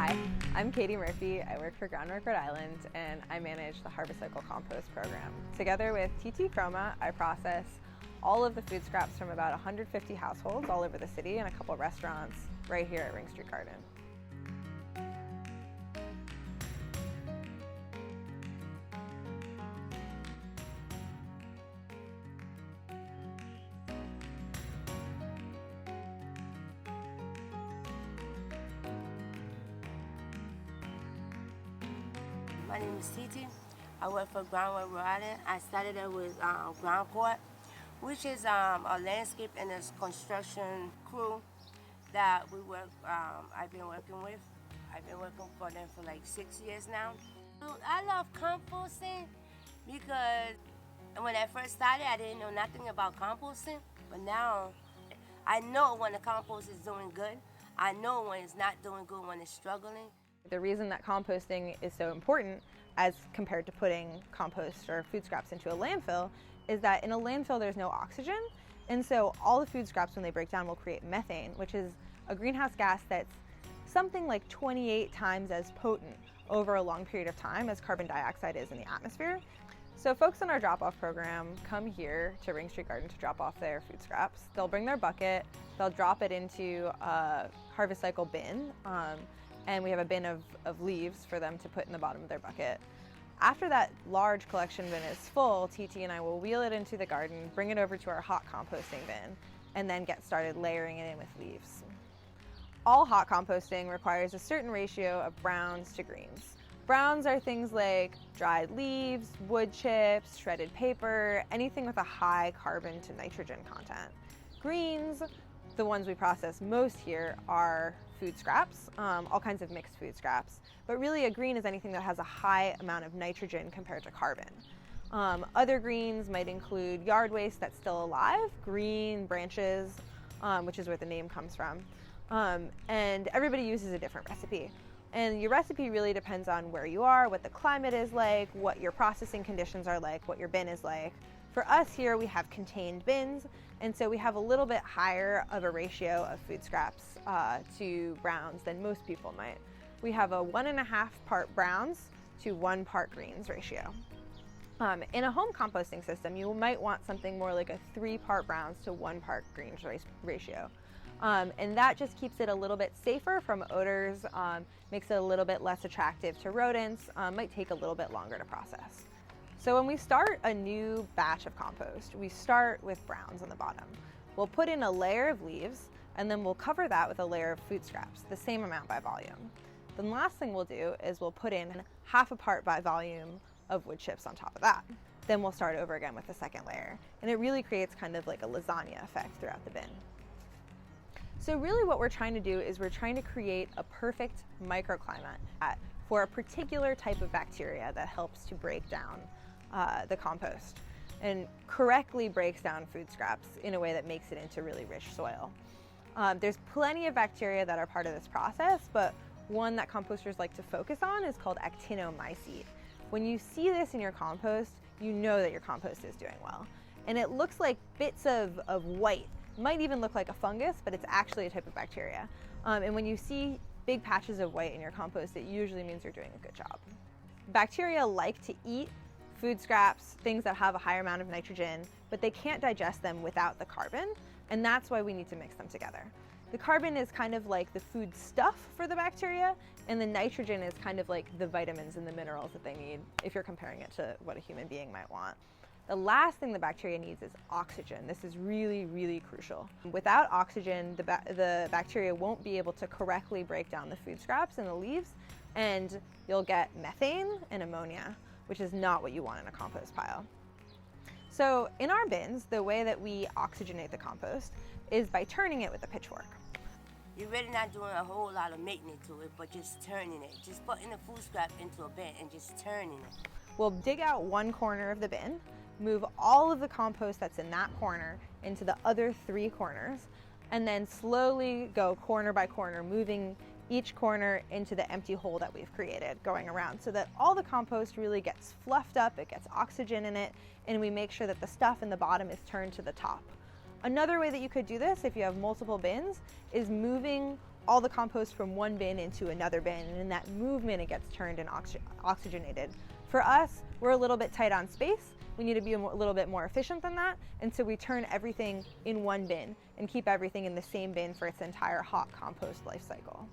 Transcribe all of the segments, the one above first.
Hi, I'm Katie Murphy. I work for Groundwork Rhode Island and I manage the Harvest Cycle Compost program. Together with Tetee Kromah, I process all of the food scraps from about 150 households all over the city and a couple restaurants right here at Ring Street Garden. My name is Tetee. I work for Groundwork Rhode. I started it with Groundwork, which is a landscape and a construction crew that we work. I've been working with. I've been working for them for like 6 years now. I love composting because when I first started, I didn't know nothing about composting, but now I know when the compost is doing good. I know when it's not doing good, when it's struggling. The reason that composting is so important as compared to putting compost or food scraps into a landfill is that in a landfill there's no oxygen, and so all the food scraps when they break down will create methane, which is a greenhouse gas that's something like 28 times as potent over a long period of time as carbon dioxide is in the atmosphere. So folks in our drop-off program come here to Ring Street Garden to drop off their food scraps. They'll bring their bucket, they'll drop it into a Harvest Cycle bin, and we have a bin of leaves for them to put in the bottom of their bucket. After that large collection bin is full, Tetee and I will wheel it into the garden, bring it over to our hot composting bin, and then get started layering it in with leaves. All hot composting requires a certain ratio of browns to greens. Browns are things like dried leaves, wood chips, shredded paper, anything with a high carbon to nitrogen content. Greens, the ones we process most here, are food scraps, all kinds of mixed food scraps. But really a green is anything that has a high amount of nitrogen compared to carbon. Other greens might include yard waste that's still alive, green branches, which is where the name comes from. And everybody uses a different recipe. And your recipe really depends on where you are, what the climate is like, what your processing conditions are like, what your bin is like. For us here, we have contained bins, and so we have a little bit higher of a ratio of food scraps to browns than most people might. We have a 1.5 part browns to 1 part greens ratio. In a home composting system, you might want something more like a 3 part browns to 1 part greens ratio. And that just keeps it a little bit safer from odors, makes it a little bit less attractive to rodents, might take a little bit longer to process. So when we start a new batch of compost, we start with browns on the bottom. We'll put in a layer of leaves, and then we'll cover that with a layer of food scraps, the same amount by volume. The last thing we'll do is we'll put in 1/2 part by volume of wood chips on top of that. Then we'll start over again with the second layer. And it really creates kind of like a lasagna effect throughout the bin. So really what we're trying to do is we're trying to create a perfect microclimate for a particular type of bacteria that helps to break down the compost and correctly breaks down food scraps in a way that makes it into really rich soil. There's plenty of bacteria that are part of this process, but one that composters like to focus on is called actinomycete. When you see this in your compost, you know that your compost is doing well. And it looks like bits of white. It might even look like a fungus, but it's actually a type of bacteria. And when you see big patches of white in your compost, it usually means you're doing a good job. Bacteria like to eat food scraps, things that have a higher amount of nitrogen, but they can't digest them without the carbon, and that's why we need to mix them together. The carbon is kind of like the food stuff for the bacteria, and the nitrogen is kind of like the vitamins and the minerals that they need if you're comparing it to what a human being might want. The last thing the bacteria needs is oxygen. This is really, really crucial. Without oxygen, the bacteria won't be able to correctly break down the food scraps and the leaves, and you'll get methane and ammonia, which is not what you want in a compost pile. So in our bins, the way that we oxygenate the compost is by turning it with a pitchfork. You're really not doing a whole lot of maintenance to it, but just turning it. Just putting the food scrap into a bin and just turning it. We'll dig out one corner of the bin, move all of the compost that's in that corner into the other 3 corners, and then slowly go corner by corner, moving each corner into the empty hole that we've created going around so that all the compost really gets fluffed up, it gets oxygen in it, and we make sure that the stuff in the bottom is turned to the top. Another way that you could do this if you have multiple bins is moving all the compost from one bin into another bin, and in that movement it gets turned and oxygenated. For us, we're a little bit tight on space. We need to be a little bit more efficient than that, and so we turn everything in one bin and keep everything in the same bin for its entire hot compost life cycle.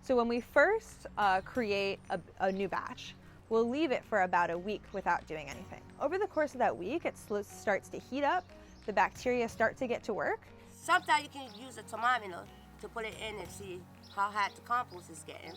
So when we first create a new batch, we'll leave it for about a week without doing anything. Over the course of that week, it starts to heat up, the bacteria start to get to work. Sometimes you can use a thermometer to put it in and see how hot the compost is getting.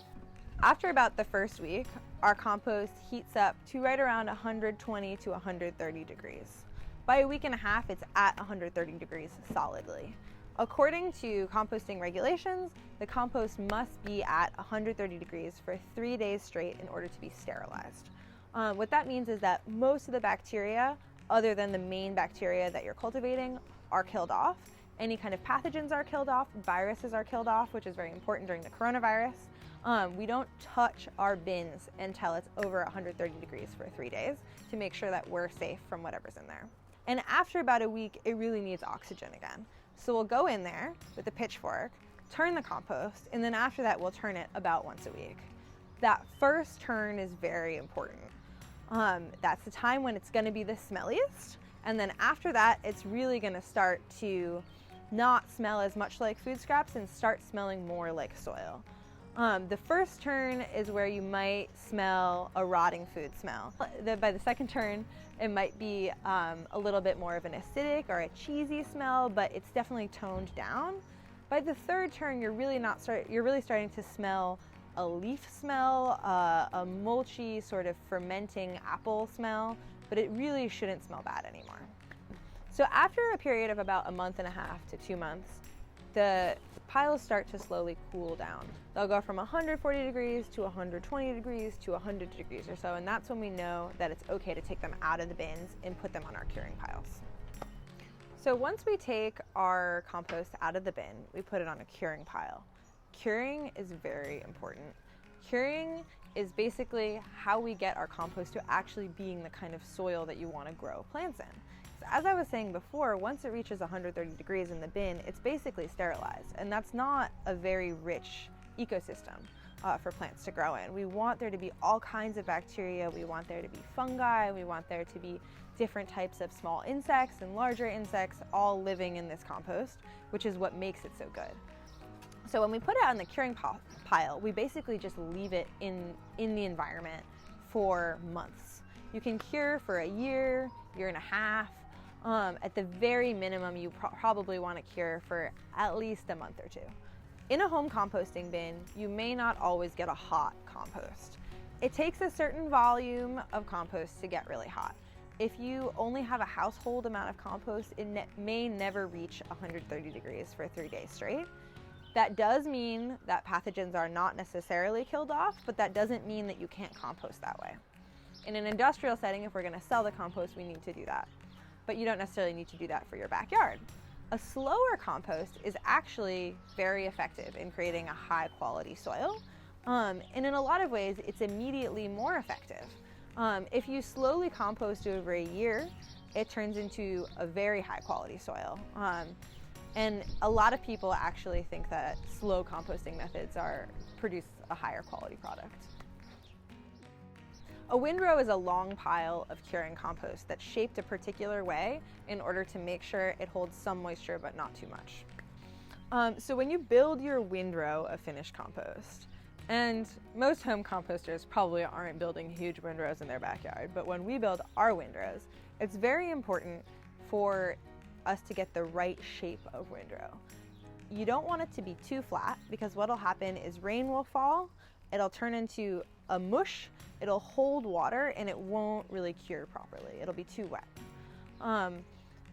After about the first week, our compost heats up to right around 120 to 130 degrees. By a week and a half, it's at 130 degrees solidly. According to composting regulations, the compost must be at 130 degrees for 3 days straight in order to be sterilized. What that means is that most of the bacteria, other than the main bacteria that you're cultivating, are killed off. Any kind of pathogens are killed off, viruses are killed off, which is very important during the coronavirus. We don't touch our bins until it's over 130 degrees for 3 days to make sure that we're safe from whatever's in there. And after about a week, it really needs oxygen again. So we'll go in there with a pitchfork, turn the compost, and then after that, we'll turn it about once a week. That first turn is very important. That's the time when it's gonna be the smelliest. And then after that, it's really gonna start to not smell as much like food scraps and start smelling more like soil. The first turn is where you might smell a rotting food smell. By the second turn, it might be a little bit more of an acidic or a cheesy smell, but it's definitely toned down. By the third turn, you're really starting to smell a leaf smell, a mulchy sort of fermenting apple smell, but it really shouldn't smell bad anymore. So after a period of about a month and a half to 2 months, the piles start to slowly cool down. They'll go from 140 degrees to 120 degrees to 100 degrees or so, and that's when we know that it's okay to take them out of the bins and put them on our curing piles. So once we take our compost out of the bin, we put it on a curing pile. Curing is very important. Curing is basically how we get our compost to actually being the kind of soil that you want to grow plants in. As I was saying before, once it reaches 130 degrees in the bin, it's basically sterilized, and that's not a very rich ecosystem for plants to grow in. We want there to be all kinds of bacteria, we want there to be fungi, we want there to be different types of small insects and larger insects all living in this compost, which is what makes it so good. So when we put it on the curing pile, we basically just leave it in the environment for months. You can cure for a year and a half. At the very minimum, you probably want to cure for at least a month or two. In a home composting bin, you may not always get a hot compost. It takes a certain volume of compost to get really hot. If you only have a household amount of compost, it may never reach 130 degrees for 3 days straight. That does mean that pathogens are not necessarily killed off, but that doesn't mean that you can't compost that way. In an industrial setting, if we're going to sell the compost, we need to do that. But you don't necessarily need to do that for your backyard. A slower compost is actually very effective in creating a high quality soil. And in a lot of ways, it's immediately more effective. If you slowly compost over a year, it turns into a very high quality soil. And a lot of people actually think that slow composting methods produce a higher quality product. A windrow is a long pile of curing compost that's shaped a particular way in order to make sure it holds some moisture but not too much. So when you build your windrow of finished compost, and most home composters probably aren't building huge windrows in their backyard, but when we build our windrows, it's very important for us to get the right shape of windrow. You don't want it to be too flat, because what'll happen is rain will fall, it'll turn into a mush, it'll hold water, and it won't really cure properly. It'll be too wet.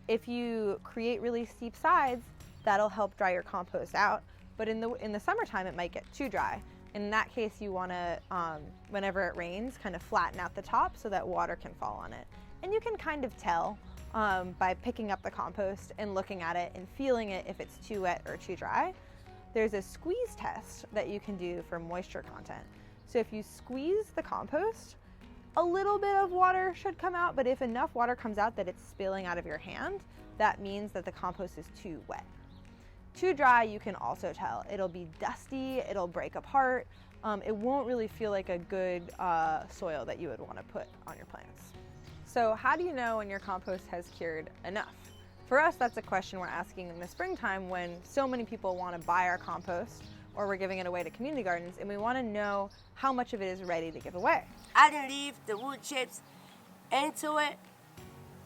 If you create really steep sides, that'll help dry your compost out, but in the summertime it might get too dry. In that case, you want to, whenever it rains, kind of flatten out the top so that water can fall on it. And you can kind of tell by picking up the compost and looking at it and feeling it if it's too wet or too dry. There's a squeeze test that you can do for moisture content. So if you squeeze the compost, a little bit of water should come out, but if enough water comes out that it's spilling out of your hand, that means that the compost is too wet. Too dry, you can also tell. It'll be dusty, it'll break apart. It won't really feel like a good soil that you would want to put on your plants. So how do you know when your compost has cured enough? For us, that's a question we're asking in the springtime when so many people want to buy our compost or we're giving it away to community gardens, and we want to know how much of it is ready to give away. I didn't leave the wood chips into it.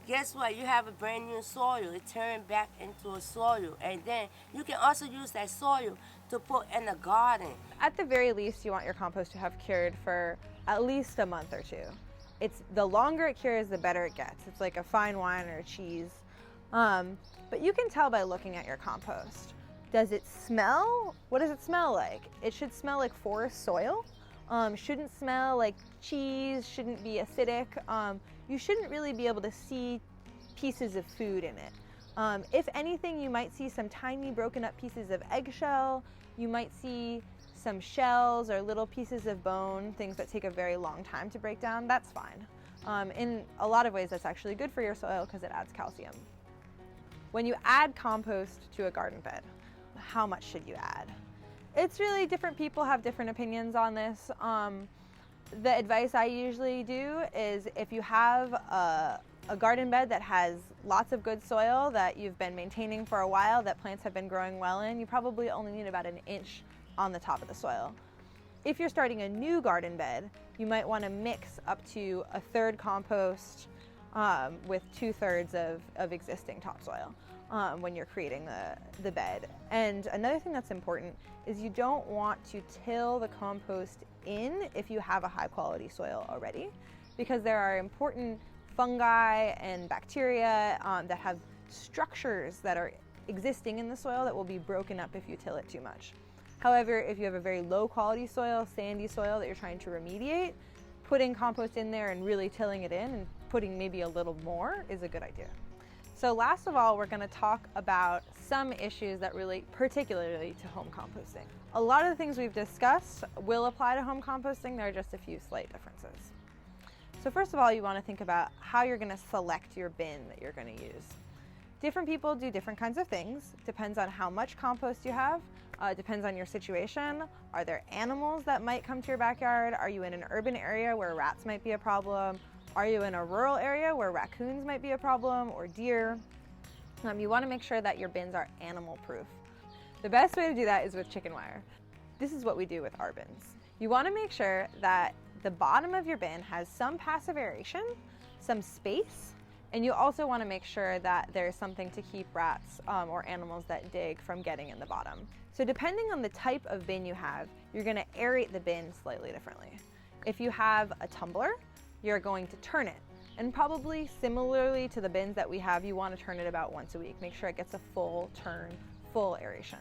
Guess what? You have a brand new soil. It turned back into a soil. And then you can also use that soil to put in a garden. At the very least, you want your compost to have cured for at least a month or two. The longer it cures, the better it gets. It's like a fine wine or a cheese. But you can tell by looking at your compost. Does it smell? What does it smell like? It should smell like forest soil. Shouldn't smell like cheese, shouldn't be acidic. You shouldn't really be able to see pieces of food in it. If anything, you might see some tiny broken up pieces of eggshell. You might see some shells or little pieces of bone, things that take a very long time to break down. That's fine. In a lot of ways, that's actually good for your soil because it adds calcium. When you add compost to a garden bed, how much should you add? It's really different. People have different opinions on this. The advice I usually do is if you have a garden bed that has lots of good soil that you've been maintaining for a while, that plants have been growing well in, you probably only need about an inch on the top of the soil. If you're starting a new garden bed, you might want to mix up to a third compost with 2/3 of existing topsoil when you're creating the bed. And another thing that's important is you don't want to till the compost in if you have a high quality soil already, because there are important fungi and bacteria that have structures that are existing in the soil that will be broken up if you till it too much. However, if you have a very low quality soil, sandy soil that you're trying to remediate, putting compost in there and really tilling it in and putting maybe a little more is a good idea. So last of all, we're going to talk about some issues that relate particularly to home composting. A lot of the things we've discussed will apply to home composting. There are just a few slight differences. So first of all, you want to think about how you're going to select your bin that you're going to use. Different people do different kinds of things. Depends on how much compost you have. Depends on your situation. Are there animals that might come to your backyard? Are you in an urban area where rats might be a problem? Are you in a rural area where raccoons might be a problem, or deer? You want to make sure that your bins are animal proof. The best way to do that is with chicken wire. This is what we do with our bins. You want to make sure that the bottom of your bin has some passive aeration, some space, and you also want to make sure that there's something to keep rats or animals that dig from getting in the bottom. So depending on the type of bin you have, you're going to aerate the bin slightly differently. If you have a tumbler, you're going to turn it. And probably similarly to the bins that we have, you want to turn it about once a week. Make sure it gets a full turn, full aeration.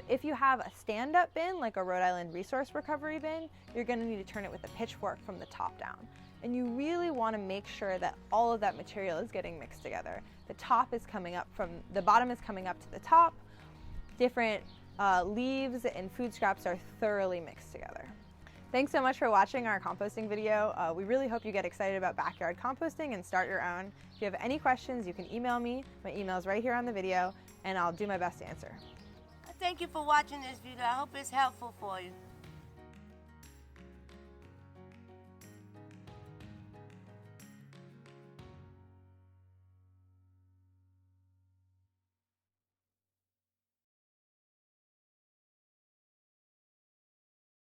If you have a stand-up bin, like a Rhode Island resource recovery bin, you're going to need to turn it with a pitchfork from the top down. And you really want to make sure that all of that material is getting mixed together. The top is coming up from, the bottom is coming up to the top. Different leaves and food scraps are thoroughly mixed together. Thanks so much for watching our composting video. We really hope you get excited about backyard composting and start your own. If you have any questions, you can email me. My email is right here on the video, and I'll do my best to answer. Thank you for watching this video. I hope it's helpful for you.